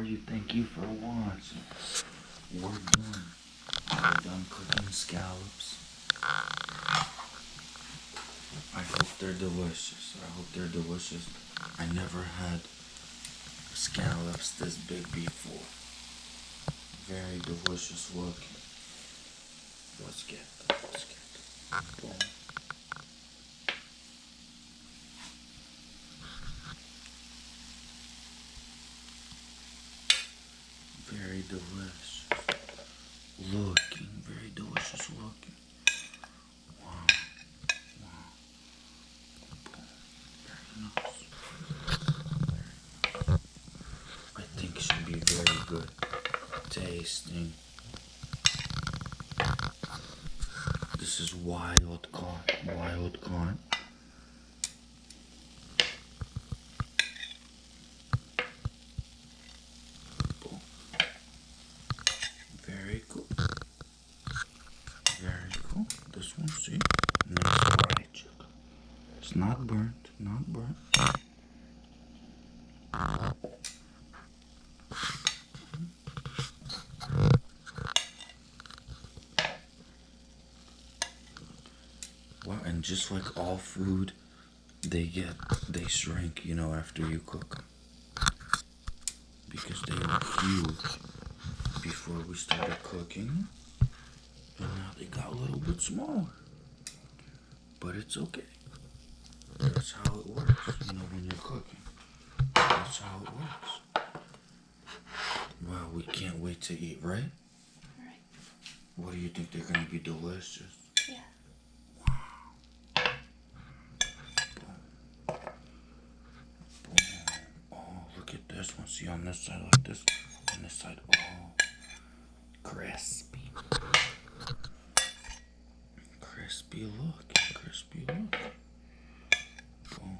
you? Thank you for watching. We're done. We're done cooking scallops. I hope they're delicious. I never had scallops this big before. Very delicious looking. Let's get them. Boom. Very delicious looking. Very delicious looking. Wow. Boom. Very nice. I think it should be very good tasting. This is wild caught. Boom. Very cool. This one, see? Nice fried chicken. It's not burnt. Well, and just like all food, they shrink, after you cook them. Because they were huge before we started cooking, and now they got a little bit smaller. But it's okay. That's how it works, when you're cooking. That's how it works. Well, we can't wait to eat, right? Right. What do you think? They're gonna be delicious? Yeah. Boom. Oh, look at this one. See, on this side like this. On this side, crispy. Crispy look. Boom.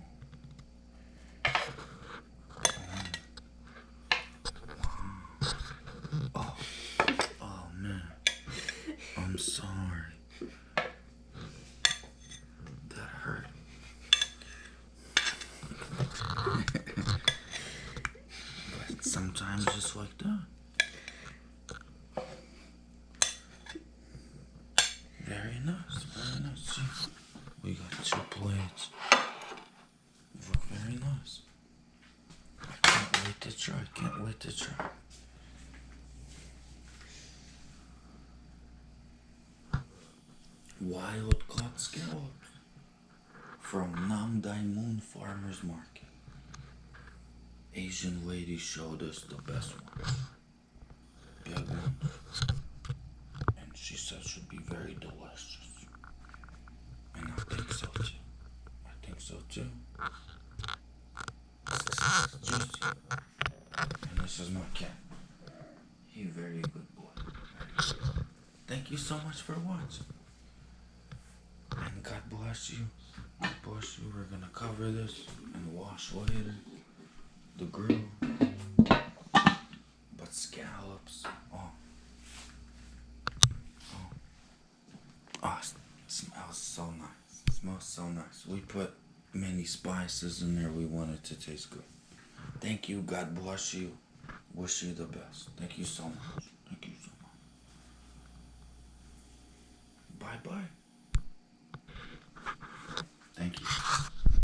Wow. Oh man. I'm sorry. That hurt. But sometimes it's like that. Very nice. See, we got 2 plates. Look very nice. I can't wait to try. Wild caught scallops from Nam Dai Moon Farmers Market. Asian lady showed us the best ones. Big ones. And she said should be very delicious. And I think so too. Juicy. And this is my cat. He's a very good boy. Thank you so much for watching. And God bless you. We're gonna cover this and wash later. The grill. But scallops. It smells so nice. We put many spices in there. We want it to taste good. Thank you. God bless you. Wish you the best. Thank you so much. Bye-bye. Thank you.